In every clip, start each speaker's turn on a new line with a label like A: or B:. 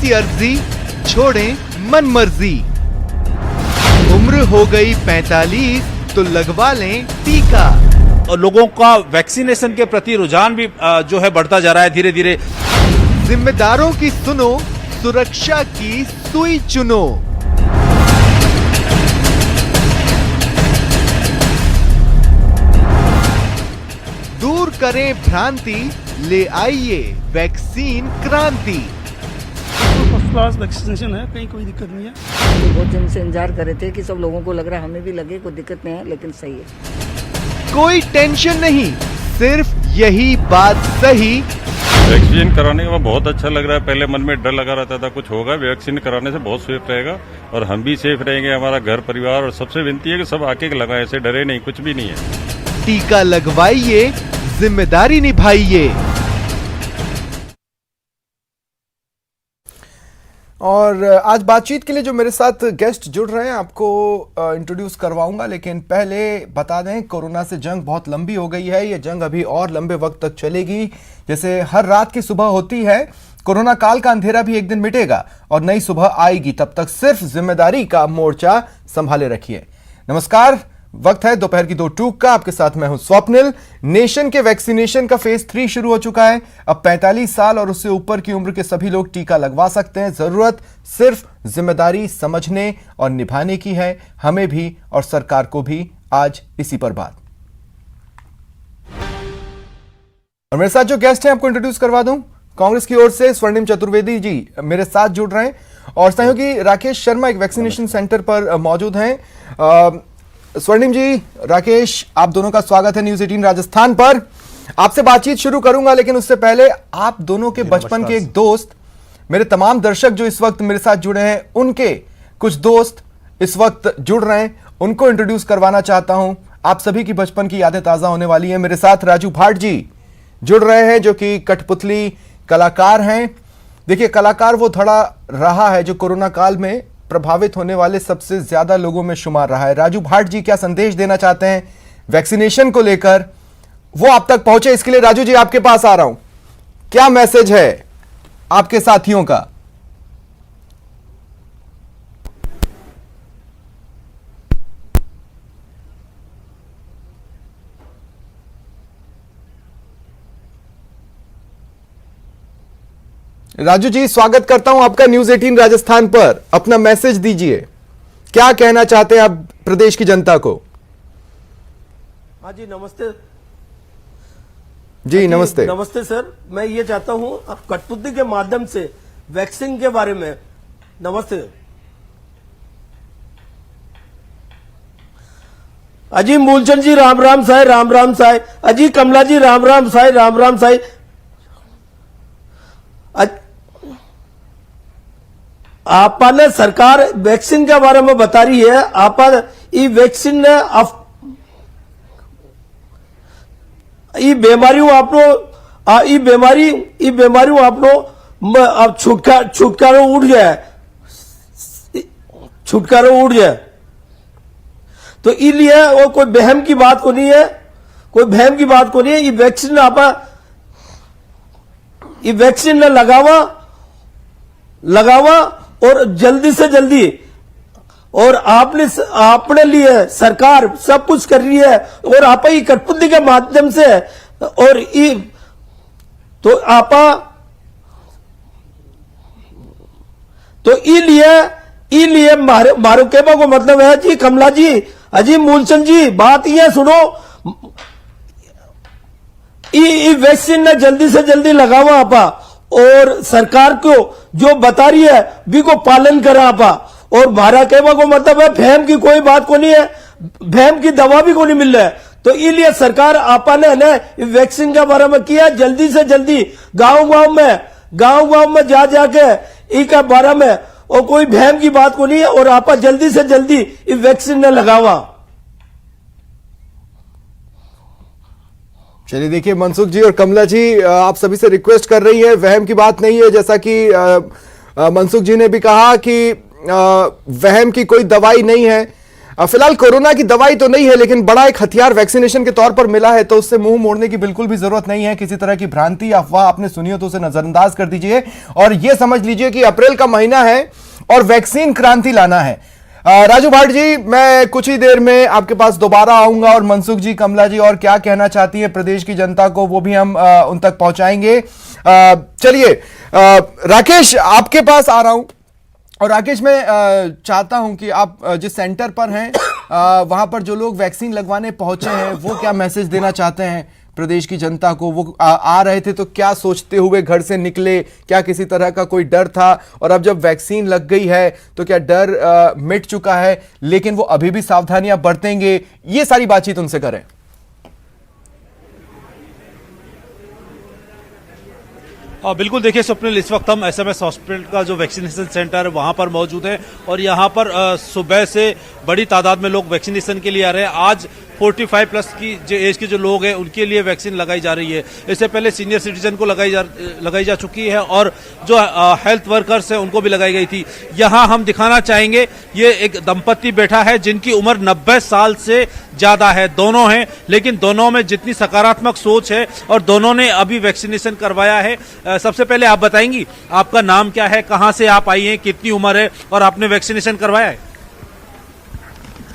A: सी अर्जी, छोड़ें मन मर्जी। उम्र हो गई 45 तो लगवा लें टीका।
B: और लोगों का वैक्सीनेशन के प्रति रुझान भी जो है बढ़ता जा रहा है धीरे धीरे।
A: जिम्मेदारों की सुनो, सुरक्षा की सुई चुनो। दूर करें भ्रांति, ले आइए वैक्सीन क्रांति।
C: फर्स्ट क्लास वैक्सीनेशन है, कहीं कोई दिक्कत नहीं है।
D: बहुत दिन से इंतजार कर रहे थे कि सब लोगों को लग रहा है, हमें भी लगे, कोई दिक्कत नहीं है, लेकिन सही है।
A: कोई टेंशन नहीं, सिर्फ यही बात सही।
E: वैक्सीन कराने के बाद बहुत अच्छा लग रहा है। पहले मन में डर लगा रहता था कुछ होगा, वैक्सीन कराने से बहुत सेफ रहेगा और हम भी सेफ रहेंगे, हमारा घर परिवार। और सबसे विनती है कि सब आके लगाएं, ऐसे डरे नहीं, कुछ भी नहीं है।
A: टीका लगवाइए, जिम्मेदारी निभाइए।
F: और आज बातचीत के लिए जो मेरे साथ गेस्ट जुड़ रहे हैं आपको इंट्रोड्यूस करवाऊंगा, लेकिन पहले बता दें कोरोना से जंग बहुत लंबी हो गई है। ये जंग अभी और लंबे वक्त तक चलेगी। जैसे हर रात की सुबह होती है, कोरोना काल का अंधेरा भी एक दिन मिटेगा और नई सुबह आएगी। तब तक सिर्फ जिम्मेदारी का मोर्चा संभाले रखिए। नमस्कार, वक्त है दोपहर की 2 टूक का। आपके साथ मैं हूं स्वप्निल। नेशन के वैक्सीनेशन का फेज 3 शुरू हो चुका है। अब 45 साल और उससे ऊपर की उम्र के सभी लोग टीका लगवा सकते हैं। जरूरत सिर्फ जिम्मेदारी समझने और निभाने की है, हमें भी और सरकार को भी। आज इसी पर बात। और मेरे साथ जो गेस्ट हैं आपको इंट्रोड्यूस करवा दूं। कांग्रेस की ओर से स्वर्णिम चतुर्वेदी जी मेरे साथ जुड़ रहे हैं और सहयोगी राकेश शर्मा एक वैक्सीनेशन सेंटर पर मौजूद हैं। स्वर्णिम जी, राकेश, आप दोनों का स्वागत है न्यूज़ 18 राजस्थान पर। आपसे बातचीत शुरू करूंगा, लेकिन उससे पहले आप दोनों के बचपन के एक दोस्त, मेरे तमाम दर्शक जो इस वक्त मेरे साथ जुड़े हैं, उनके कुछ दोस्त इस वक्त जुड़ रहे हैं, उनको इंट्रोड्यूस करवाना चाहता हूं। आप सभी की बचपन की यादें ताजा होने वाली हैं। मेरे साथ राजू भाट जी जुड़ रहे हैं, जो कि कठपुतली कलाकार हैं। देखिए, कलाकार वो धड़ा रहा है जो कोरोना काल में प्रभावित होने वाले सबसे ज्यादा लोगों में शुमार रहा है। राजू भाट जी क्या संदेश देना चाहते हैं वैक्सीनेशन को लेकर, वो आप तक पहुंचे, इसके लिए राजू जी आपके पास आ रहा हूं। क्या मैसेज है आपके साथियों का? राजू जी, स्वागत करता हूं आपका न्यूज़ 18 राजस्थान पर। अपना मैसेज दीजिए, क्या कहना चाहते हैं आप प्रदेश की जनता को?
G: हाँ जी, नमस्ते
F: जी। नमस्ते।
G: नमस्ते सर, मैं ये चाहता हूँ आप कठपुतली के माध्यम से वैक्सीन के बारे में। नमस्ते अजी मूलचंद जी, राम राम साई, राम राम साई। अजी कमला जी, राम राम साई, राम राम साई। आपने सरकार वैक्सीन के बारे में बता रही है। आप ये वैक्सीन ये बीमारियों आपनो ये बीमारियों आपनो अब छुटकारो उठ जाए, छुटकारो उठ जाए। तो इसलिए वो कोई बहम की बात को नहीं है, कोई बहम की बात को नहीं है। ये वैक्सीन ये वैक्सीन लगावा और जल्दी से जल्दी। और आपने लिए सरकार सब कुछ कर रही है और आप ही कठपुतली के माध्यम से और ये तो तो इसलिए मारो कहने को मतलब है जी कमला जी, अजी मूलचंद जी, बात ये सुनो, ये वैक्सीन ने जल्दी से जल्दी लगावा आपा और सरकार को जो बता रही है भी को पालन करा आपा। और मारा कहवा को मतलब है भैम की कोई बात को नहीं है, भैम की दवा भी को नहीं मिल रहा है। तो इसलिए सरकार आपा ने वैक्सीन के बारे में किया जल्दी से जल्दी गांव में जा जाके इसके बारे में, और कोई भैम की बात को नहीं है। और आपा जल्दी से जल्दी इस वैक्सीन ने लगावा।
F: चलिए, देखिए मनसुख जी और कमला जी, आप सभी से रिक्वेस्ट कर रही है, वहम की बात नहीं है। जैसा कि मनसुख जी ने भी कहा कि वहम की कोई दवाई नहीं है। फिलहाल कोरोना की दवाई तो नहीं है, लेकिन बड़ा एक हथियार वैक्सीनेशन के तौर पर मिला है, तो उससे मुंह मोड़ने की बिल्कुल भी जरूरत नहीं है। किसी तरह की भ्रांति अफवाह आपने सुनी हो तो उसे नजरअंदाज कर दीजिए और यह समझ लीजिए कि अप्रैल का महीना है और वैक्सीन क्रांति लाना है। राजू भाट जी, मैं कुछ ही देर में आपके पास दोबारा आऊंगा और मनसुख जी, कमला जी और क्या कहना चाहती है प्रदेश की जनता को वो भी हम उन तक पहुंचाएंगे। चलिए राकेश, आपके पास आ रहा हूं और राकेश, मैं चाहता हूं कि आप जिस सेंटर पर हैं वहां पर जो लोग वैक्सीन लगवाने पहुंचे हैं वो क्या मैसेज देना चाहते हैं प्रदेश की जनता को। वो आ रहे थे तो क्या सोचते हुए घर से निकले, क्या किसी तरह का कोई डर था, और अब जब वैक्सीन लग गई है तो क्या डर मिट चुका है लेकिन वो अभी भी सावधानियां बरतेंगे, ये सारी बातचीत उनसे करें।
B: बिल्कुल, देखिए स्वप्निल, इस वक्त हम एसएमएस हॉस्पिटल का जो वैक्सीनेशन सेंटर है वहां पर मौजूद है और यहां पर सुबह से बड़ी तादाद में लोग वैक्सीनेशन के लिए आ रहे हैं। आज 45 प्लस की जो एज के जो लोग हैं उनके लिए वैक्सीन लगाई जा रही है। इससे पहले सीनियर सिटीजन को लगाई जा चुकी है और जो हेल्थ वर्कर्स हैं उनको भी लगाई गई थी। यहां हम दिखाना चाहेंगे, ये एक दंपति बैठा है जिनकी उम्र 90 साल से ज्यादा है, दोनों हैं, लेकिन दोनों में जितनी सकारात्मक सोच है और दोनों ने अभी वैक्सीनेशन करवाया है। सबसे पहले आप बताएंगी आपका नाम क्या है, कहां से आप आई हैं, कितनी उम्र है और आपने वैक्सीनेशन करवाया है?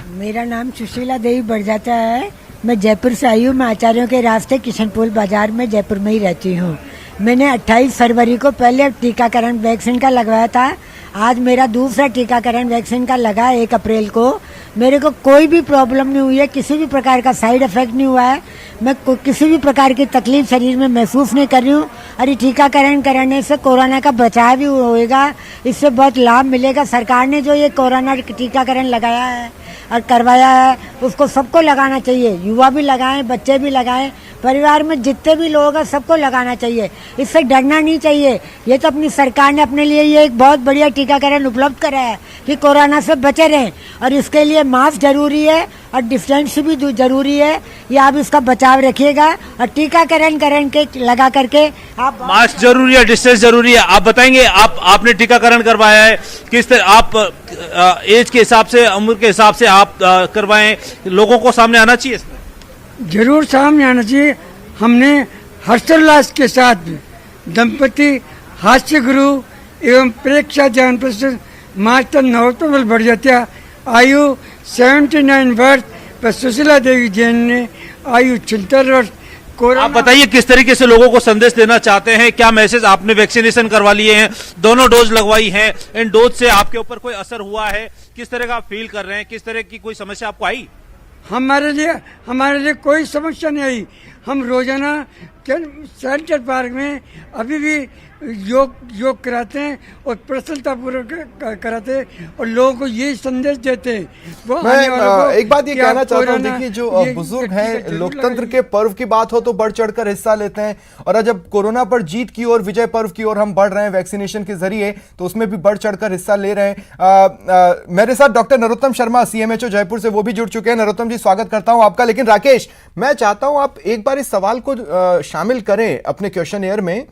H: मेरा नाम सुशीला देवी बड़जात्या है। मैं जयपुर से आई हूँ। मैं आचार्यों के रास्ते किशनपुर बाजार में जयपुर में ही रहती हूँ। मैंने 28 फरवरी को पहले टीकाकरण वैक्सीन का लगवाया था। आज मेरा दूसरा टीकाकरण वैक्सीन का लगा 1 अप्रैल को। मेरे को कोई भी प्रॉब्लम नहीं हुई है, किसी भी प्रकार का साइड इफेक्ट नहीं हुआ है। मैं किसी भी प्रकार की तकलीफ शरीर में महसूस नहीं कर रही हूँ और ये टीकाकरण कराने से कोरोना का बचाव भी होएगा, इससे बहुत लाभ मिलेगा। सरकार ने जो ये कोरोना टीकाकरण लगाया है और करवाया है उसको सबको लगाना चाहिए, युवा भी लगाएं, बच्चे भी लगाएं, परिवार में जितने भी लोग हैं सबको लगाना चाहिए। इससे डरना नहीं चाहिए। ये तो अपनी सरकार ने अपने लिए ये एक बहुत बढ़िया टीकाकरण उपलब्ध कराया है कि कोरोना से बचे रहें और इसके लिए मास्क जरूरी है और डिस्टेंस भी जरूरी है। ये आप इसका बचाव रखिएगा और टीकाकरण लगा करके आप,
B: मास्क जरूरी है, डिस्टेंस जरूरी है। आप बताएंगे, आपने टीकाकरण करवाया है, किस तरह आप एज के हिसाब से, उम्र के हिसाब से आप करवाएं, लोगों को सामने आना चाहिए इसमें?
I: जरूर सामने आना चाहिए। हमने हर्षोल्लास के साथ दंपति हास्य गुरु एवं प्रेक्षा ज्ञान प्रसिद्ध मास्टर नरोत्तम बड़जात्या आयु 79 वर्ष पर सुशीला देवी जैन ने आयु 76 वर्ष।
B: आप बताइए किस तरीके से लोगों को संदेश देना चाहते हैं, क्या मैसेज? आपने वैक्सीनेशन करवा लिए हैं, दोनों डोज लगवाई हैं, इन डोज से आपके ऊपर कोई असर हुआ है? किस तरह का फील कर रहे हैं? किस तरह की कोई समस्या आपको आई?
I: हमारे लिए कोई समस्या नहीं आई। हम रोजाना सेंटर पार्क में अभी भी योग कराते हैं और प्रसन्नतापूर्वक कराते हैं और लोगों को ये संदेश देते हैं। वो
F: मैं एक बात ये कहना चाहता हूँ, देखिए जो बुजुर्ग हैं, लोकतंत्र के पर्व की बात हो तो बढ़ चढ़कर हिस्सा लेते हैं और आज जब कोरोना पर जीत की ओर, विजय पर्व की ओर हम बढ़ रहे हैं वैक्सीनेशन के जरिए, तो उसमें भी बढ़ चढ़कर हिस्सा ले रहे हैं। मेरे साथ डॉक्टर नरोत्तम शर्मा, CMHO जयपुर से, वो भी जुड़ चुके हैं। नरोत्तम जी, स्वागत करता हूं आपका। लेकिन राकेश, मैं चाहता हूं आप एक बार इस सवाल को शामिल करें अपने क्वेश्चनेयर में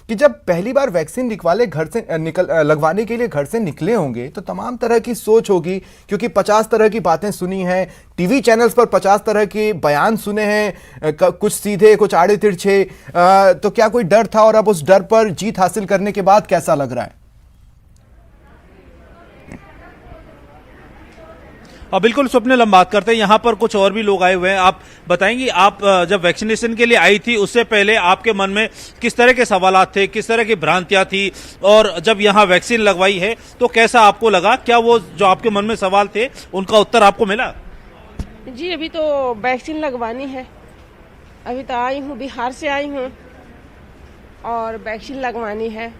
F: कि जब पहली बार वैक्सीन लगवाने के लिए घर से निकले होंगे तो तमाम तरह की सोच होगी, क्योंकि 50 तरह की बातें सुनी हैं, टीवी चैनल्स पर 50 तरह के बयान सुने हैं, कुछ सीधे कुछ आड़े तिरछे, तो क्या कोई डर था और अब उस डर पर जीत हासिल करने के बाद कैसा लग रहा है?
B: बिल्कुल स्वप्निल, हम बात करते हैं, यहाँ पर कुछ और भी लोग आए हुए हैं। आप बताएंगी, आप जब वैक्सीनेशन के लिए आई थी उससे पहले आपके मन में किस तरह के सवालात थे, किस तरह की भ्रांतियां थी, और जब यहाँ वैक्सीन लगवाई है तो कैसा आपको लगा? क्या वो जो आपके मन में सवाल थे उनका उत्तर आपको मिला?
J: जी, अभी तो वैक्सीन लगवानी है। अभी तो आई हूँ, बिहार से आई हूँ और वैक्सीन लगवानी है।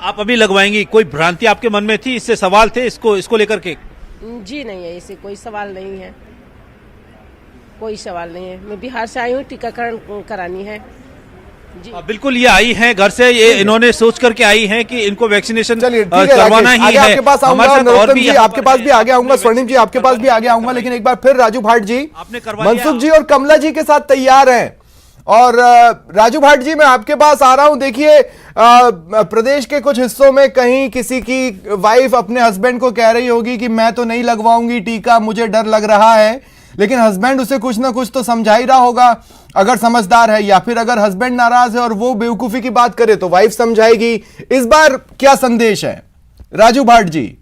B: आप अभी लगवाएंगी? कोई भ्रांति आपके मन में थी, इससे सवाल थे इसको लेकर के?
J: जी नहीं है, इसे कोई सवाल नहीं है, कोई सवाल नहीं है। मैं बिहार से आई हूँ, टीकाकरण करानी है। जी
B: बिल्कुल, ये आई हैं घर से, ये इन्होंने सोच करके आई हैं कि इनको वैक्सीनेशन
F: करवाना ही है। आपके पास आऊंगा, नरोत्तम जी आपके पास भी आगे आऊंगा, स्वर्णिम जी आपके पास भी आगे आऊंगा, लेकिन एक बार फिर राजू भाट जी, मनसुख जी और कमला जी के साथ तैयार हैं। और राजू भाट जी, मैं आपके पास आ रहा हूं। देखिए, प्रदेश के कुछ हिस्सों में कहीं किसी की वाइफ अपने हस्बैंड को कह रही होगी कि मैं तो नहीं लगवाऊंगी टीका, मुझे डर लग रहा है, लेकिन हस्बैंड उसे कुछ ना कुछ तो समझा ही रहा होगा अगर समझदार है, या फिर अगर हस्बैंड नाराज है और वो बेवकूफी की बात करे तो वाइफ समझाएगी। इस बार क्या संदेश है राजू भाट जी?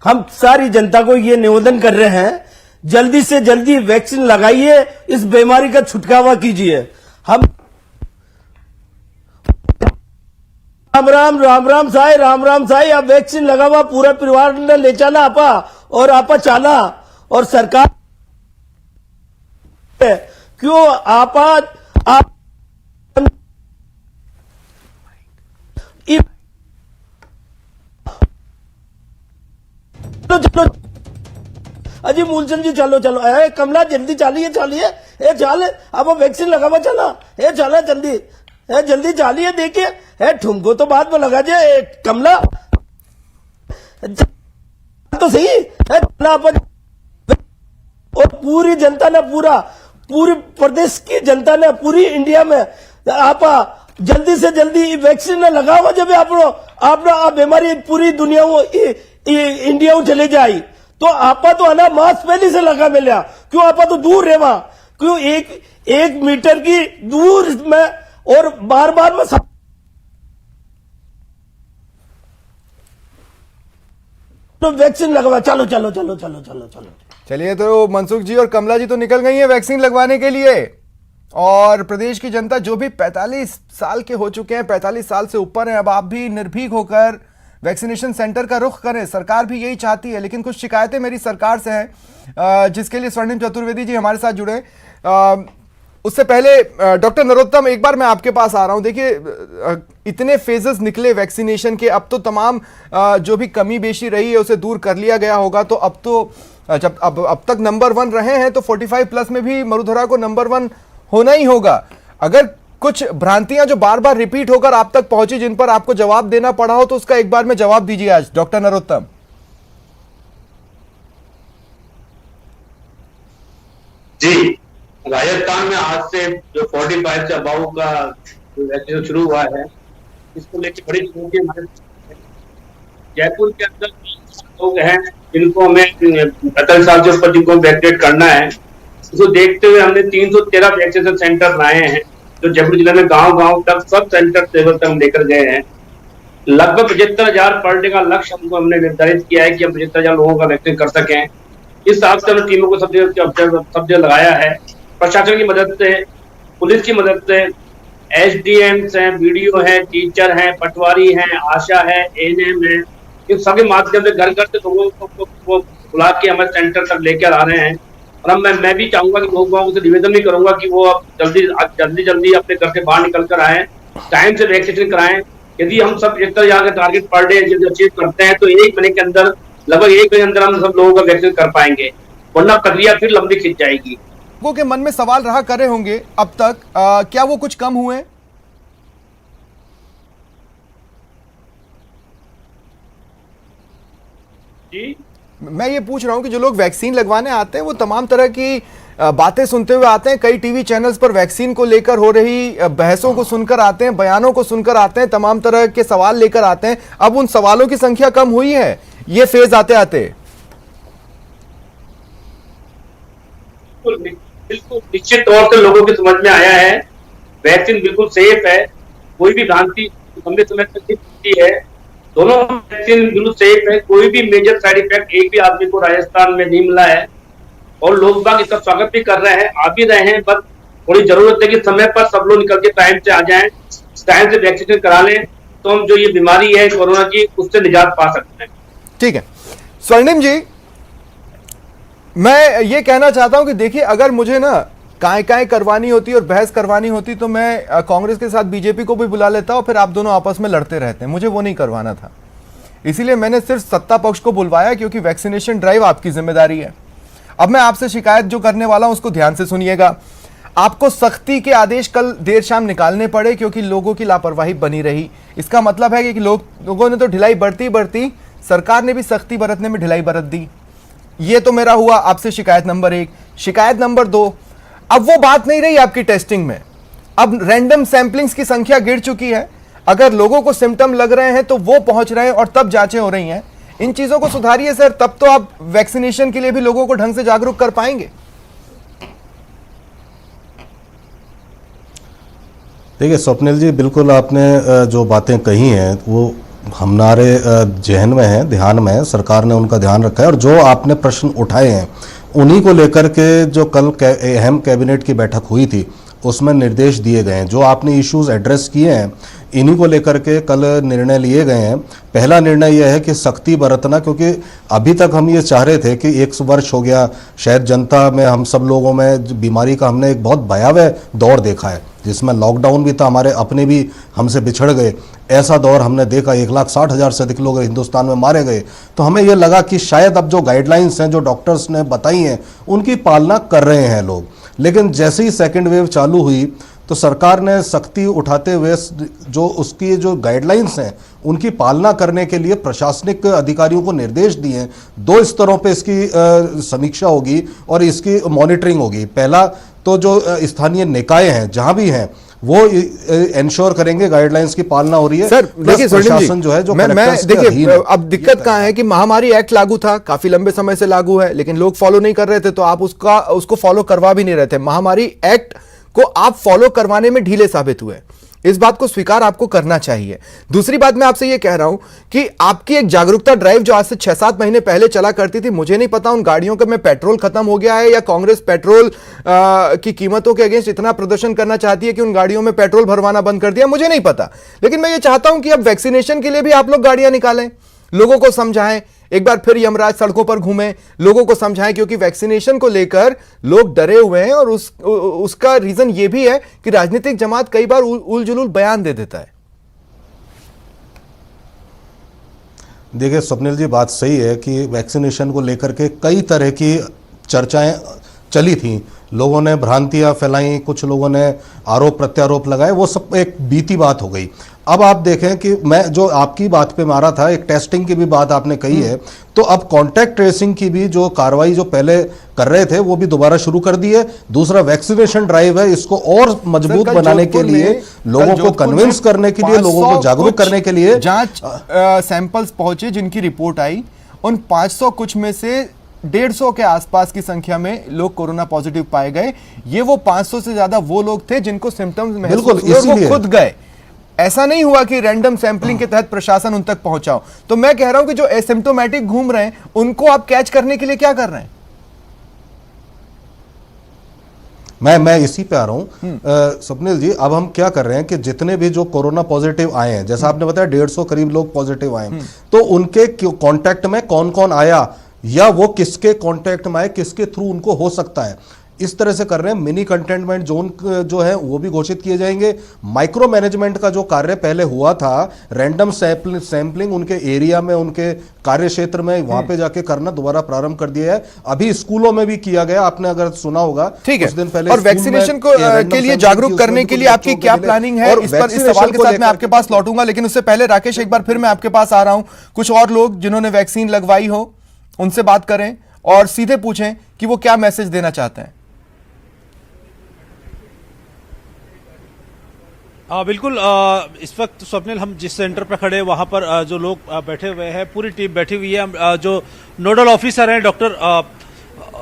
G: हम सारी जनता को ये निवेदन कर रहे हैं, जल्दी से जल्दी वैक्सीन लगाइए, इस बीमारी का छुटकारा कीजिए। हम राम राम साई, आप वैक्सीन लगावा, पूरा परिवार ने ले चला आपा, और आपा चाला, और सरकार क्यों आपा आप चलो अजी मूलचंद जी, चलो कमला जल्दी चालिए, चल अब वैक्सीन लगावा, चला चला जल्दी चालिए। देखिए ठुमको तो बाद में लगा जाए कमला, तो सही है। और पूरी जनता ने, पूरी प्रदेश की जनता ने, पूरी इंडिया में आप जल्दी से जल्दी वैक्सीन न लगावा, जब आप बीमारी पूरी दुनिया इंडिया में चले जाए तो आपा तो है ना मास्क पहले से लगा मिला, क्यों आपा तो दूर रहे, वहां क्यों एक मीटर की दूर में, और बार में तो वैक्सीन लगवा, चलो।
F: चलिए, तो मनसुख जी और कमला जी तो निकल गई हैं वैक्सीन लगवाने के लिए, और प्रदेश की जनता जो भी 45 साल के हो चुके हैं, 45 साल से ऊपर हैं, अब आप भी निर्भीक होकर वैक्सीनेशन सेंटर का रुख करें। सरकार भी यही चाहती है, लेकिन कुछ शिकायतें मेरी सरकार से हैं, जिसके लिए स्वर्णिम चतुर्वेदी जी हमारे साथ जुड़े। उससे पहले डॉक्टर नरोत्तम, एक बार मैं आपके पास आ रहा हूं। देखिए, इतने फेजेस निकले वैक्सीनेशन के, अब तो तमाम जो भी कमी बेशी रही है उसे दूर कर लिया गया होगा, तो अब तो जब अब तक नंबर 1 रहे हैं, तो 45+ में भी मरुधरा को नंबर 1 होना ही होगा। अगर कुछ भ्रांतियां जो बार बार रिपीट होकर आप तक पहुंची, जिन पर आपको जवाब देना पड़ा हो, तो उसका एक बार में जवाब दीजिए आज, डॉक्टर नरोत्तम।
K: जी, राजस्थान में आज से जो 45 से अबाउ का वैक्सीन शुरू हुआ है, इसको लेकर बड़ी चुनौती हमारे जयपुर के अंदर लोग हैं जिनको हमें 48 साल से ऊपर जिनको वैक्सीनेट करना है। इसको देखते हुए हमने 313 वैक्सीनेशन सेंटर बनाए हैं, जो जयपुर जिले में गांव तक सब सेंटर लेवल तक हम लेकर गए हैं। लगभग 75,000 पर डे का लक्ष्य हमने निर्धारित किया है कि हम 75,000 लोगों का वैक्सीन कर सकें। इस हिसाब से हमने टीमों को सब जगह लगाया है। प्रशासन की मदद से, पुलिस की मदद से, एसडीएम्स हैं, बीडीओ हैं, टीचर हैं, पटवारी हैं, आशा है, एएनएम है, इन सबके माध्यम से घर से लोगों को बुला के हमारे सेंटर तक लेकर आ रहे हैं। और अब मैं भी चाहूंगा कि लोगों से निवेदन भी करूंगा कि वो अब जल्दी अपने घर से बाहर निकल कर आए, टाइम से वैक्सीनेशन कराएं। यदि हम सब 75,000 का टारगेट पर डे अचीव करते हैं, तो 1 महीने के अंदर, लगभग 1 महीने के अंदर हम सब लोगों का वैक्सीन कर पाएंगे, वरना प्रक्रिया फिर लंबी खिंच जाएगी।
F: लोगों के मन में सवाल रहा करे होंगे अब तक, क्या वो कुछ कम हुए?
K: जी,
F: मैं ये पूछ रहा हूं कि जो लोग वैक्सीन लगवाने आते हैं, वो तमाम तरह की बातें सुनते हुए आते हैं। कई टीवी चैनल्स पर वैक्सीन को लेकर हो रही बहसों को सुनकर आते हैं, बयानों को सुनकर आते हैं, तमाम तरह के सवाल लेकर आते हैं। अब उन सवालों की संख्या कम हुई है ये फेज आते आते?
K: बिल्कुल निश्चित तौर से लोगों की समझ में आया है, वैक्सीन बिल्कुल सेफ है, कोई भी भ्रांति लंबे समय तक नहीं होती है। दोनों वैक्सीन बिल्कुल सेफ है, कोई भी मेजर साइड इफेक्ट एक भी आदमी को राजस्थान में नहीं मिला है, और लोग बाग इसका स्वागत भी कर रहे हैं, आ भी रहे हैं। बस थोड़ी जरूरत है कि समय पर सब लोग निकल के टाइम से आ जाएं, टाइम से वैक्सीनेशन करा लें, तो हम जो ये बीमारी है कोरोना की, उससे निजात पा सकते हैं।
F: ठीक है स्वर्णिम जी, मैं ये कहना चाहता हूं कि देखिए, अगर मुझे ना काय करवानी होती और बहस करवानी होती, तो मैं कांग्रेस के साथ बीजेपी को भी बुला लेता और फिर आप दोनों आपस में लड़ते रहते हैं। मुझे वो नहीं करवाना था, इसीलिए मैंने सिर्फ सत्ता पक्ष को बुलवाया, क्योंकि वैक्सीनेशन ड्राइव आपकी जिम्मेदारी है। अब मैं आपसे शिकायत जो करने वाला हूं उसको ध्यान से सुनिएगा। आपको सख्ती के आदेश कल देर शाम निकालने पड़े क्योंकि लोगों की लापरवाही बनी रही। इसका मतलब है कि लोगों ने तो ढिलाई बढ़ती सरकार ने भी सख्ती बरतने में ढिलाई बरत दी। ये तो मेरा हुआ आपसे शिकायत नंबर 1। शिकायत नंबर 2, अब वो बात नहीं रही आपकी टेस्टिंग में, अब रैंडम सैंपलिंग्स की संख्या गिर चुकी है। अगर लोगों को सिम्टम लग रहे हैं तो वो पहुंच रहे हैं और तब जांचें हो रही हैं। इन चीजों को सुधारिए सर, तब तो आप वैक्सीनेशन के लिए भी लोगों को ढंग से जागरूक कर पाएंगे।
L: देखिए स्वप्निल जी, बिल्कुल आपने जो बातें कही हैं वो हमारे जहन में है, ध्यान में है, सरकार ने उनका ध्यान रखा है। और जो आपने प्रश्न उठाए हैं उन्हीं को लेकर के जो कल अहम कैबिनेट की बैठक हुई थी उसमें निर्देश दिए गए हैं। जो आपने इश्यूज एड्रेस किए हैं इन्हीं को लेकर के कल निर्णय लिए गए हैं। पहला निर्णय यह है कि सख्ती बरतना, क्योंकि अभी तक हम ये चाह रहे थे कि 1 वर्ष हो गया, शायद जनता में, हम सब लोगों में बीमारी का हमने एक बहुत भयावह दौर देखा है जिसमें लॉकडाउन भी था, हमारे अपने भी हमसे बिछड़ गए, ऐसा दौर हमने देखा। 1,60,000 से अधिक लोग हिंदुस्तान में मारे गए। तो हमें यह लगा कि शायद अब जो गाइडलाइंस हैं, जो डॉक्टर्स ने बताई हैं, उनकी पालना कर रहे हैं लोग। लेकिन जैसे ही सेकेंड वेव चालू हुई तो सरकार ने सख्ती उठाते हुए जो उसकी जो गाइडलाइंस हैं उनकी पालना करने के लिए प्रशासनिक अधिकारियों को निर्देश दिए हैं। 2 स्तरों पे इसकी समीक्षा होगी और इसकी मॉनिटरिंग होगी। पहला तो जो स्थानीय निकाय हैं जहां भी हैं वो इंश्योर करेंगे गाइडलाइंस की पालना हो रही है।
F: सर देखिए
L: प्रशासन जो है जो
F: मैं देखिए अब दिक्कत कहां है कि महामारी एक्ट लागू था, काफी लंबे समय से लागू है, लेकिन लोग फॉलो नहीं कर रहे थे, तो आप उसको फॉलो करवा भी नहीं रहे थे। महामारी एक्ट को आप फॉलो करवाने में ढीले साबित हुए, इस बात को स्वीकार आपको करना चाहिए। दूसरी बात मैं आपसे यह कह रहा हूं कि आपकी एक जागरूकता ड्राइव जो आज से 6-7 महीने पहले चला करती थी, मुझे नहीं पता उन गाड़ियों में पेट्रोल खत्म हो गया है या कांग्रेस पेट्रोल की कीमतों के अगेंस्ट इतना प्रदर्शन करना चाहती है कि उन गाड़ियों में पेट्रोल भरवाना बंद कर दिया, मुझे नहीं पता। लेकिन मैं ये चाहता हूं कि अब वैक्सीनेशन के लिए भी आप लोग गाड़ियां निकालें, लोगों को समझाएं, एक बार फिर यमराज सड़कों पर घूमें, लोगों को समझाएं, क्योंकि वैक्सीनेशन को लेकर लोग डरे हुए हैं। और उसका रीजन यह भी है कि राजनीतिक जमात कई बार उलझुल बयान दे देता है।
L: देखिए स्वप्निल जी, बात सही है कि वैक्सीनेशन को लेकर के कई तरह की चर्चाएं चली थी, लोगों ने भ्रांतियां फैलाई, कुछ लोगों ने आरोप प्रत्यारोप लगाए, वो सब एक बीती बात हो गई। अब आप देखें कि मैं जो आपकी बात पे मारा था, एक टेस्टिंग की भी बात आपने कही है, तो अब कॉन्टैक्ट ट्रेसिंग की भी जो कार्रवाई जो पहले कर रहे थे वो भी दोबारा शुरू कर दी है। दूसरा वैक्सीनेशन ड्राइव है, इसको और मजबूत बनाने के लिए, लोगों को कन्विंस करने के लिए, लोगों को जागरूक करने के लिए
F: जांच सैंपल्स पहुंचे जिनकी रिपोर्ट आई, उन 500 कुछ में से 150 के आसपास की संख्या में लोग कोरोना पॉजिटिव पाए गए। ये वो 500 से ज्यादा वो लोग थे जिनको सिम्टम्स महसूस हुए और वो खुद गए। ऐसा नहीं हुआ कि रैंडम सैंपलिंग के तहत प्रशासन उन तक पहुंचाओ। तो मैं कह रहा हूं कि जो एसिम्प्टोमेटिक घूम रहे हैं उनको आप कैच करने के लिए क्या कर रहे हैं?
L: मैं इसी पे आ रहा हूं स्वप्निल जी। अब हम क्या कर रहे हैं कि जितने भी जो कोरोना पॉजिटिव आए हैं, जैसा आपने बताया 150 करीब लोग पॉजिटिव आए, तो उनके कांटेक्ट में कौन कौन आया या वो किसके कांटेक्ट में आए, किसके थ्रू उनको हो सकता है, इस तरह से कर रहे हैं। मिनी कंटेनमेंट जोन जो है वो भी घोषित किए जाएंगे। माइक्रो मैनेजमेंट का जो कार्य पहले हुआ था, रैंडम सैंपलिंग उनके एरिया में, उनके कार्य क्षेत्र में, वहां पे जाके करना दोबारा प्रारंभ कर दिया है। अभी स्कूलों में भी किया गया, आपने अगर सुना होगा कुछ दिन पहले।
F: और वैक्सीनेशन को के लिए जागरूक करने के लिए आपकी क्या प्लानिंग है, इस सवाल के साथ मैं आपके पास लौटूंगा। लेकिन उससे पहले राकेश, एक बार फिर मैं आपके पास आ रहा हूं। कुछ और लोग जिन्होंने वैक्सीन लगवाई हो उनसे बात करें और सीधे पूछें कि वो क्या मैसेज देना चाहते हैं।
B: बिल्कुल। इस वक्त स्वप्निल हम जिस सेंटर पर खड़े हैं वहां पर जो लोग बैठे हुए हैं, पूरी टीम बैठी हुई है। जो नोडल ऑफिसर हैं डॉक्टर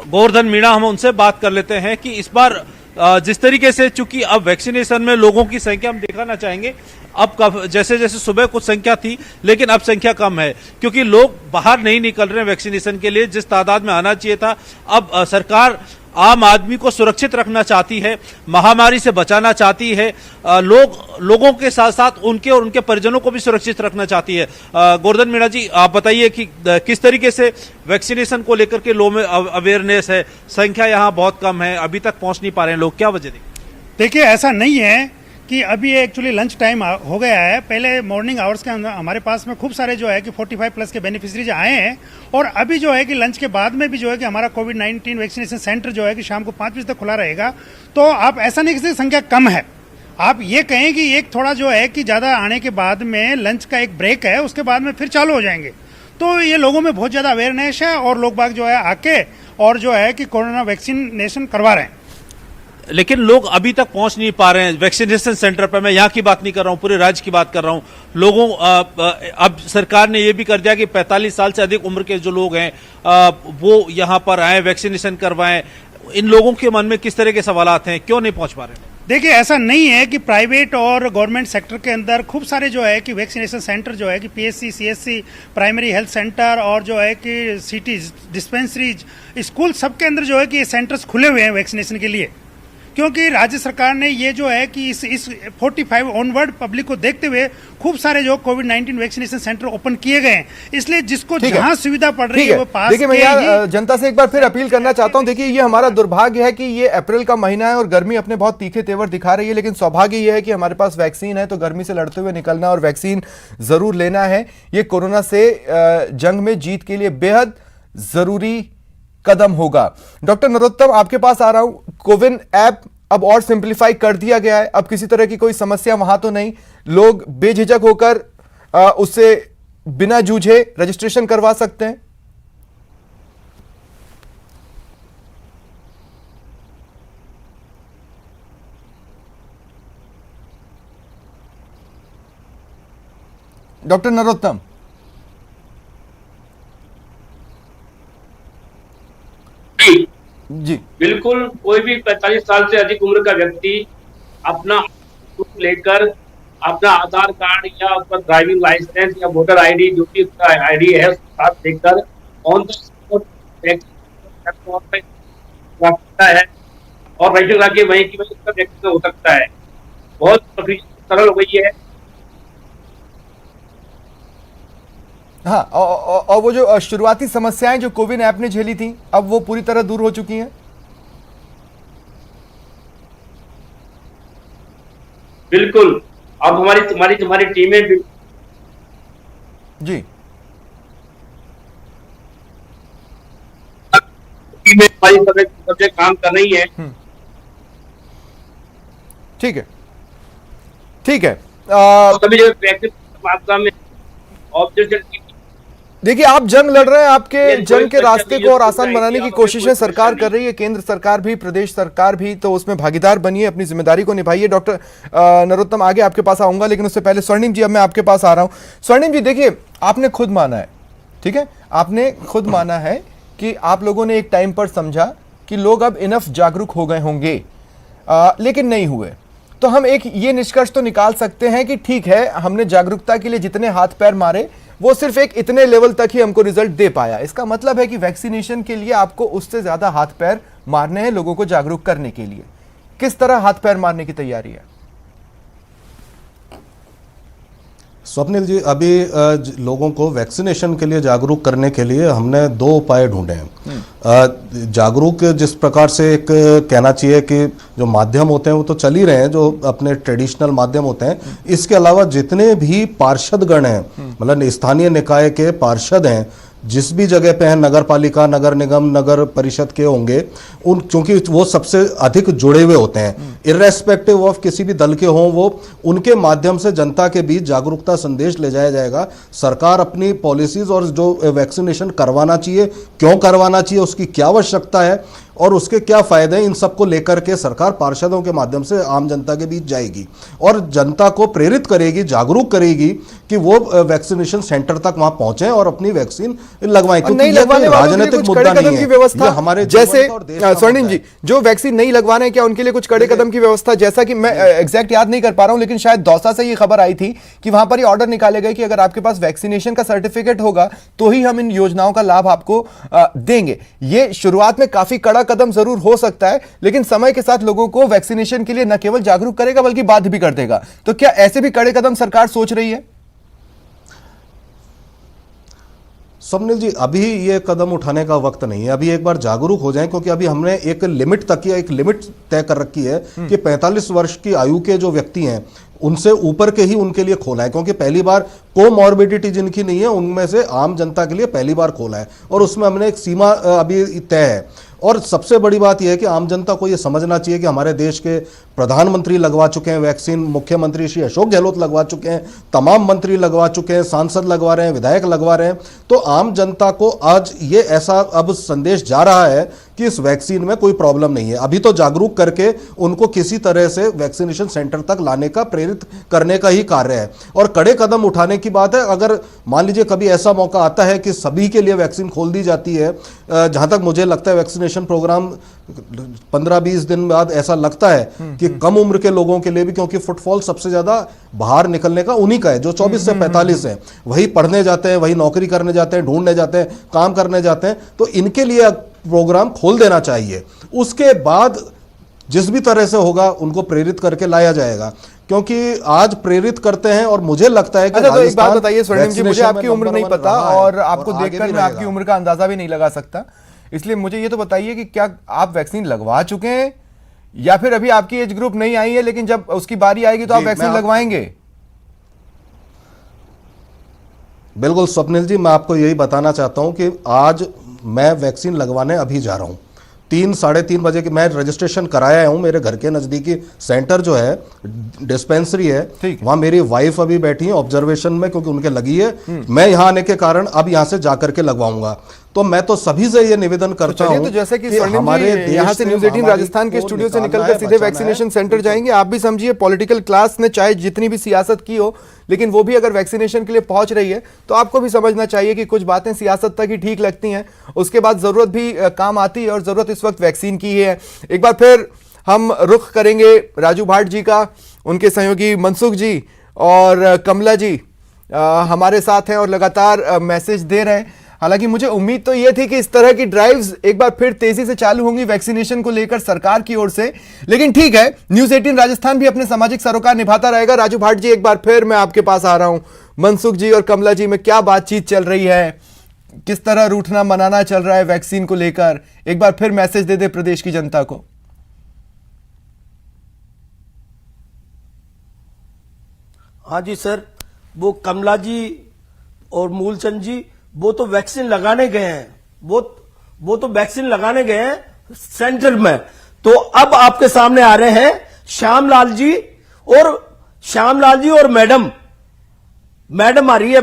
B: गोवर्धन मीणा, हम उनसे बात कर लेते हैं कि इस बार जिस तरीके से, चूंकि अब वैक्सीनेशन में लोगों की संख्या हम दिखाना चाहेंगे, अब जैसे जैसे सुबह कुछ संख्या थी लेकिन अब संख्या कम है, क्योंकि लोग बाहर नहीं निकल रहे हैं वैक्सीनेशन के लिए जिस तादाद में आना चाहिए था। अब सरकार आम आदमी को सुरक्षित रखना चाहती है, महामारी से बचाना चाहती है, लोगों के साथ साथ उनके और उनके परिजनों को भी सुरक्षित रखना चाहती है। गोवर्धन मीणा जी, आप बताइए कि किस तरीके से वैक्सीनेशन को लेकर के लोगों में अवेयरनेस है, संख्या यहाँ बहुत कम है, अभी तक पहुंच नहीं पा रहे हैं लोग, क्या वजह?
C: देखिए, ऐसा नहीं है कि अभी एक्चुअली लंच टाइम हो गया है। पहले मॉर्निंग आवर्स के अंदर हमारे पास में खूब सारे जो है कि 45 प्लस के बेनिफिशरीज आए हैं, और अभी जो है कि लंच के बाद में भी जो है कि हमारा कोविड-19 वैक्सीनेशन सेंटर जो है कि शाम को 5 बजे तक खुला रहेगा। तो आप ऐसा नहीं कि संख्या कम है, आप ये कहें कि एक थोड़ा जो है कि ज़्यादा आने के बाद में लंच का एक ब्रेक है, उसके बाद में फिर चालू हो जाएंगे। तो ये लोगों में बहुत ज़्यादा अवेयरनेस है और लोग बाग जो है आके और जो है कि कोरोना वैक्सीनेशन करवा रहे हैं।
B: लेकिन लोग अभी तक पहुंच नहीं पा रहे हैं वैक्सीनेशन सेंटर पर। मैं यहाँ की बात नहीं कर रहा हूँ, पूरे राज्य की बात कर रहा हूँ। लोगों अब सरकार ने ये भी कर दिया कि 45 साल से अधिक उम्र के जो लोग हैं वो यहाँ पर आए, वैक्सीनेशन करवाएं। इन लोगों के मन में किस तरह के सवालात हैं, क्यों नहीं पहुंच पा रहे हैं?
C: देखिए, ऐसा नहीं है कि प्राइवेट और गवर्नमेंट सेक्टर के अंदर खूब सारे जो है कि वैक्सीनेशन सेंटर जो है कि PHC, CHC, primary health centre और जो है कि सिटीज, डिस्पेंसरीज, स्कूल, सबके अंदर जो है कि ये सेंटर्स खुले हुए हैं वैक्सीनेशन के लिए। क्योंकि राज्य सरकार ने ये जो है कि इस 45 ऑनवर्ड पब्लिक को देखते हुए खूब सारे जो कोविड-19 वैक्सीनेशन सेंटर ओपन किए गए हैं। इसलिए जिसको जहां सुविधा पड़ रही है वो पास।
F: देखिए, मैं यहाँ जनता से एक बार फिर अपील करना चाहता हूं। देखिए, ये हमारा दुर्भाग्य है कि ये अप्रैल का महीना है और गर्मी अपने बहुत तीखे तेवर दिखा रही है, लेकिन सौभाग्य ये है कि हमारे पास वैक्सीन है, तो गर्मी से लड़ते हुए निकलना और वैक्सीन जरूर लेना है। ये कोरोना से जंग में जीत के लिए बेहद जरूरी कदम होगा। डॉक्टर नरोत्तम, आपके पास आ रहा हूं। कोविन ऐप अब और सिंप्लीफाई कर दिया गया है, अब किसी तरह की कोई समस्या वहां तो नहीं, लोग बेझिझक होकर उससे बिना जूझे रजिस्ट्रेशन करवा सकते हैं। डॉक्टर नरोत्तम जी,
K: बिल्कुल। कोई भी 45 साल से अधिक उम्र का व्यक्ति अपना लेकर अपना आधार कार्ड या उसका ड्राइविंग लाइसेंस या वोटर आईडी, जो भी उसका आईडी है, उसके साथ लेकर ऑन द स्पॉट वैक्सीन है और रजिस्टर करके वहीं की वहीं उसका वैक्सीन हो सकता है। बहुत प्रक्रिया सरल हो गई है।
F: हाँ, और वो जो शुरुआती समस्याएं जो कोविन ऐप ने झेली थी, अब वो पूरी तरह दूर हो चुकी हैं।
K: बिल्कुल। अब तुम्हारी टीमें
F: जी
K: हमारी काम कर रही है।
F: ठीक है, ठीक है।
K: सभी जगह मात्रा में ऑब्जेक्शन।
F: देखिए, आप जंग लड़ रहे हैं, आपके जंग के रास्ते को और आसान बनाने की कोशिशें सरकार कर रही है, केंद्र सरकार भी, प्रदेश सरकार भी, तो उसमें भागीदार बनिए, अपनी जिम्मेदारी को निभाइए। डॉक्टर नरोत्तम, आगे आपके पास आऊंगा, लेकिन उससे पहले स्वर्णिम जी, अब मैं आपके पास आ रहा हूं। स्वर्णिम जी, देखिए, आपने खुद माना है, ठीक है, आपने खुद माना है कि आप लोगों ने एक टाइम पर समझा कि लोग अब इनफ जागरूक हो गए होंगे, लेकिन नहीं हुए। तो हम एक ये निष्कर्ष तो निकाल सकते हैं कि ठीक है, हमने जागरूकता के लिए जितने हाथ पैर मारे वो सिर्फ एक इतने लेवल तक ही हमको रिजल्ट दे पाया। इसका मतलब है कि वैक्सीनेशन के लिए आपको उससे ज्यादा हाथ पैर मारने हैं लोगों को जागरूक करने के लिए। किस तरह हाथ पैर मारने की तैयारी है?
L: स्वप्निल जी, अभी लोगों को वैक्सीनेशन के लिए जागरूक करने के लिए हमने 2 उपाय ढूंढे हैं। जागरूक जिस प्रकार से एक कहना चाहिए कि जो माध्यम होते हैं वो तो चल ही रहे हैं, जो अपने ट्रेडिशनल माध्यम होते हैं। इसके अलावा जितने भी पार्षदगण हैं, मतलब स्थानीय निकाय के पार्षद हैं, जिस भी जगह पे हैं, नगर पालिका, नगर निगम, नगर परिषद के होंगे, उन क्योंकि वो सबसे अधिक जुड़े हुए होते हैं, इर्रेस्पेक्टिव ऑफ किसी भी दल के हों, वो उनके माध्यम से जनता के बीच जागरूकता संदेश ले जाया जाएगा। सरकार अपनी पॉलिसीज और जो वैक्सीनेशन करवाना चाहिए, क्यों करवाना चाहिए, उसकी क्या आवश्यकता है और उसके क्या फायदे हैं, इन सबको लेकर के सरकार पार्षदों के माध्यम से आम जनता के बीच जाएगी और जनता को प्रेरित करेगी, जागरूक करेगी कि वो वैक्सीनेशन सेंटर तक वहां पहुंचे और अपनी वैक्सीन लगवाएं। क्योंकि ये कोई राजनीतिक मुद्दा नहीं है, ये हमारे
F: जैसे स्वर्णिम जी, जो वैक्सीन नहीं लगवाने, क्या उनके लिए कुछ कड़े कदम की व्यवस्था? जैसा कि मैं एग्जैक्ट याद नहीं कर पा रहा हूं, लेकिन शायद दौसा से ये खबर आई थी कि वहां पर ये ऑर्डर निकाले गए कि अगर आपके पास वैक्सीनेशन का सर्टिफिकेट होगा तो ही हम इन योजनाओं का लाभ आपको देंगे। ये शुरुआत में काफी कड़ा कदम जरूर हो सकता है, लेकिन समय के साथ लोगों को वैक्सीनेशन के लिए न केवल जागरूक करेगा बल्कि बाध्य भी कर देगा। तो क्या ऐसे भी कड़े कदम सरकार सोच रही है?
L: स्वप्निल जी, अभी ये कदम उठाने का वक्त नहीं है, अभी एक बार जागरूक हो जाएं, क्योंकि अभी हमने एक लिमिट तक या एक लिमिट तय कर रखी है कि 45 वर्ष की आयु के जो व्यक्ति हैं उनसे ऊपर के ही उनके लिए खोला है, क्योंकि पहली बार कोमॉर्बिडिटी जिनकी नहीं है उनमें से आम जनता के लिए पहली बार खोला है, और उसमें हमने एक सीमा अभी तय है। और सबसे बड़ी बात यह है कि आम जनता को यह समझना चाहिए कि हमारे देश के प्रधानमंत्री लगवा चुके हैं वैक्सीन, मुख्यमंत्री श्री अशोक गहलोत लगवा चुके हैं, तमाम मंत्री लगवा चुके हैं, सांसद लगवा रहे हैं, विधायक लगवा रहे हैं। तो आम जनता को आज ये ऐसा अब संदेश जा रहा है कि इस वैक्सीन में कोई प्रॉब्लम नहीं है। अभी तो जागरूक करके उनको किसी तरह से वैक्सीनेशन सेंटर तक लाने का, प्रेरित करने का ही कार्य है, और कड़े कदम उठाने की बात है। अगर मान लीजिए कभी ऐसा मौका आता है कि सभी के लिए वैक्सीन खोल दी जाती है, जहां तक मुझे लगता है वैक्सीनेशन प्रोग्राम 15-20 दिन बाद ऐसा लगता है कि कम उम्र के लोगों के लिए भी, क्योंकि फुटफॉल सबसे ज्यादा बाहर निकलने का उन्हीं का है जो 24 से 45 है, वही पढ़ने जाते हैं, वही नौकरी करने जाते हैं, ढूंढने जाते हैं, काम करने जाते हैं। तो इनके लिए प्रोग्राम खोल देना चाहिए। उसके बाद जिस भी तरह से होगा उनको प्रेरित करके लाया जाएगा, क्योंकि आज प्रेरित करते हैं। और मुझे लगता है कि
F: अच्छा, तो एक बात बताइए स्वर्णिम जी, मुझे आपकी उम्र नहीं पता और आपको देखकर मैं आपकी उम्र का अंदाजा भी नहीं लगा सकता, इसलिए मुझे ये तो बताइए कि क्या आप वैक्सीन लगवा चुके हैं या फिर अभी आपकी एज ग्रुप नहीं आई है, लेकिन जब उसकी बारी आएगी तो आप वैक्सीन लगवाएंगे?
L: बिल्कुल स्वप्निल जी, मैं आपको यही बताना चाहता हूं कि आज मैं वैक्सीन लगवाने अभी जा रहा हूं। 3-3:30 बजे की मैं रजिस्ट्रेशन कराया हूं। मेरे घर के नजदीकी सेंटर जो है, डिस्पेंसरी है, वहां मेरी वाइफ अभी बैठी है ऑब्जर्वेशन में, क्योंकि उनके लगी है। मैं यहां आने के कारण अब यहां से जाकर के लगवाऊंगा। तो मैं तो सभी से ये निवेदन करता हूं,
F: तो जैसे कि हमारे यहाँ से न्यूज़ 18 राजस्थान के स्टूडियो से निकलकर सीधे वैक्सीनेशन सेंटर जाएंगे। आप भी समझिए, पॉलिटिकल क्लास ने चाहे जितनी भी सियासत की हो, लेकिन वो भी अगर वैक्सीनेशन के लिए पहुंच रही है तो आपको भी समझना चाहिए कि कुछ बातें सियासत तक ही ठीक लगती हैं, उसके बाद जरूरत भी काम आती है, और जरूरत इस वक्त वैक्सीन की है। एक बार फिर हम रुख करेंगे राजू भाट जी का, उनके सहयोगी मनसुख जी और कमला जी हमारे साथ हैं और लगातार मैसेज दे रहे हैं। हालांकि मुझे उम्मीद तो यह थी कि इस तरह की ड्राइव्स एक बार फिर तेजी से चालू होंगी वैक्सीनेशन को लेकर सरकार की ओर से, लेकिन ठीक है, न्यूज़ 18 राजस्थान भी अपने सामाजिक सरोकार निभाता रहेगा। राजू भाट जी, एक बार फिर मैं आपके पास आ रहा हूं। मनसुख जी और कमला जी में क्या बातचीत चल रही है, किस तरह रूठना मनाना चल रहा है वैक्सीन को लेकर, एक बार फिर मैसेज दे दे प्रदेश की जनता को।
G: हाँ जी सर, वो कमला जी और मूलचंद जी वो तो वैक्सीन लगाने गए हैं, वो तो वैक्सीन लगाने गए हैं सेंटर में। तो अब आपके सामने आ रहे हैं श्यामलाल जी और मैडम आ रही है।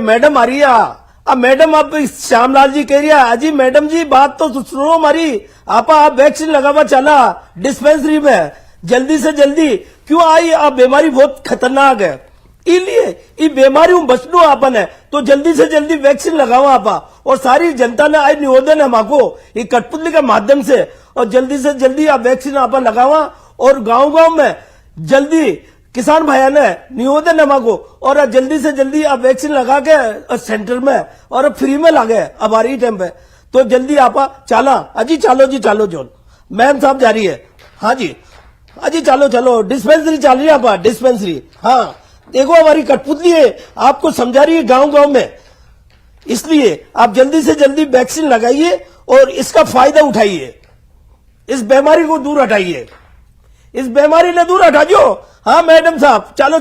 G: अब मैडम आप श्यामलाल जी कह रही है, अजी मैडम जी बात तो सुनो हमारी, आप वैक्सीन लगावा चला डिस्पेंसरी में, जल्दी से जल्दी क्यों आई? आप बीमारी बहुत खतरनाक है, इसलिए ये बीमारी बचनो आपन है, तो जल्दी से जल्दी वैक्सीन लगाओ आपा। और सारी जनता ने आज निवेदन है हमको ये कठपुतली के माध्यम से, और जल्दी से जल्दी आप वैक्सीन आपा लगावा। और गांव-गांव में जल्दी किसान भाइयों ने निवेदन है हमको, और जल्दी से जल्दी आप वैक्सीन लगा के सेंटर में और फ्री में लगे अब आ रही टाइम पे, तो जल्दी आपा चला। अजी चलो जी, चलो जो मैम साहब जा रही है। हाँ जी, अजी चलो डिस्पेंसरी चल रही है आपा, डिस्पेंसरी। हाँ देखो हमारी कठपुतली है, आपको समझा रही है गांव-गांव में, इसलिए आप जल्दी से जल्दी वैक्सीन लगाइए और इसका फायदा उठाइए, इस बीमारी को दूर हटाइए, इस बीमारी ने दूर हटा जो। हाँ मैडम साहब, चलो।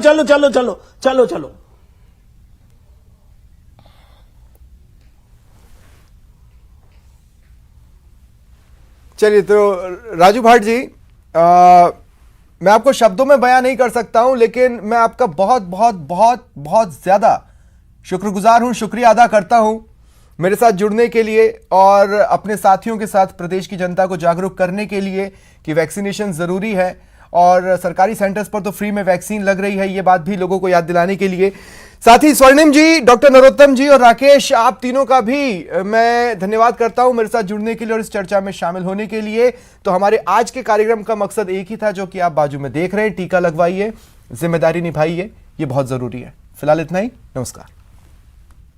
F: चलिए, तो राजू भाट जी, मैं आपको शब्दों में बयां नहीं कर सकता हूं, लेकिन मैं आपका बहुत बहुत बहुत बहुत ज्यादा शुक्रगुजार हूं, शुक्रिया अदा करता हूं मेरे साथ जुड़ने के लिए और अपने साथियों के साथ प्रदेश की जनता को जागरूक करने के लिए कि वैक्सीनेशन जरूरी है, और सरकारी सेंटर्स पर तो फ्री में वैक्सीन लग रही है, ये बात भी लोगों को याद दिलाने के लिए। साथ ही स्वर्णिम जी, डॉक्टर नरोत्तम जी और राकेश, आप तीनों का भी मैं धन्यवाद करता हूं मेरे साथ जुड़ने के लिए और इस चर्चा में शामिल होने के लिए। तो हमारे आज के कार्यक्रम का मकसद एक ही था, जो कि आप बाजू में देख रहे हैं, टीका लगवाइए, जिम्मेदारी निभाइए, ये बहुत जरूरी है। फिलहाल इतना ही, नमस्कार।